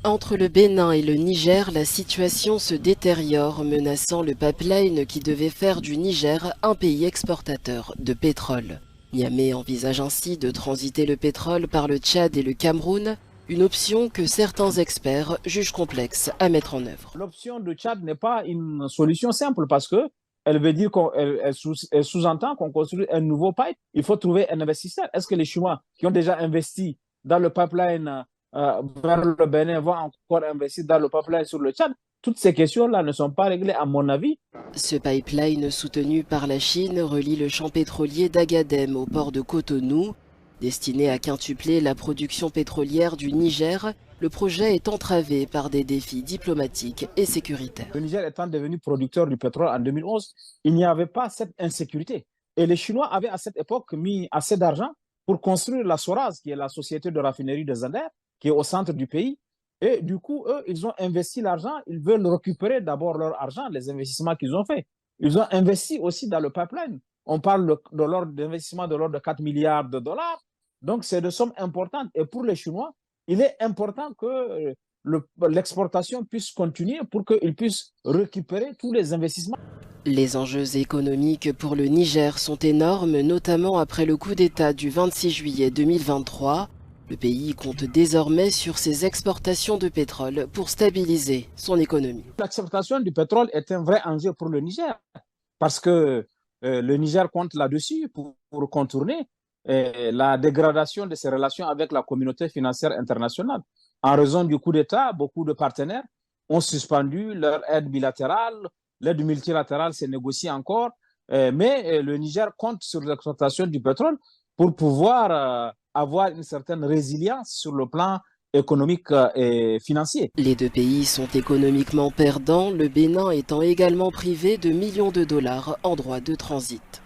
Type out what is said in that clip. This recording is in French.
Entre le Bénin et le Niger, la situation se détériore, menaçant le pipeline qui devait faire du Niger un pays exportateur de pétrole. Niamey envisage ainsi de transiter le pétrole par le Tchad et le Cameroun, une option que certains experts jugent complexe à mettre en œuvre. L'option de Tchad n'est pas une solution simple parce que elle veut dire elle sous-entend qu'on construit un nouveau pipe. Il faut trouver un investisseur. Est-ce que les Chinois qui ont déjà investi dans le pipeline vers le Bénin vont encore investir dans le pipeline sur le Tchad? Toutes ces questions-là ne sont pas réglées, à mon avis. Ce pipeline soutenu par la Chine relie le champ pétrolier d'Agadem au port de Cotonou. Destiné à quintupler la production pétrolière du Niger, le projet est entravé par des défis diplomatiques et sécuritaires. Le Niger étant devenu producteur du pétrole en 2011, il n'y avait pas cette insécurité. Et les Chinois avaient à cette époque mis assez d'argent pour construire la Soraz, qui est la société de raffinerie de Zander, qui est au centre du pays. Et du coup, eux, ils ont investi l'argent. Ils veulent récupérer d'abord leur argent, les investissements qu'ils ont faits. Ils ont investi aussi dans le pipeline. On parle de l'ordre d'investissement de l'ordre de 4 milliards de dollars. Donc, c'est de sommes importantes. Et pour les Chinois, il est important que l'exportation puisse continuer pour qu'ils puissent récupérer tous les investissements. Les enjeux économiques pour le Niger sont énormes, notamment après le coup d'État du 26 juillet 2023. Le pays compte désormais sur ses exportations de pétrole pour stabiliser son économie. L'exportation du pétrole est un vrai enjeu pour le Niger parce que le Niger compte là-dessus pour contourner la dégradation de ses relations avec la communauté financière internationale. En raison du coup d'État, beaucoup de partenaires ont suspendu leur aide bilatérale, l'aide multilatérale s'est négociée encore, mais le Niger compte sur l'exploitation du pétrole pour pouvoir avoir une certaine résilience sur le plan économique et financier. Les deux pays sont économiquement perdants, le Bénin étant également privé de millions de dollars en droits de transit.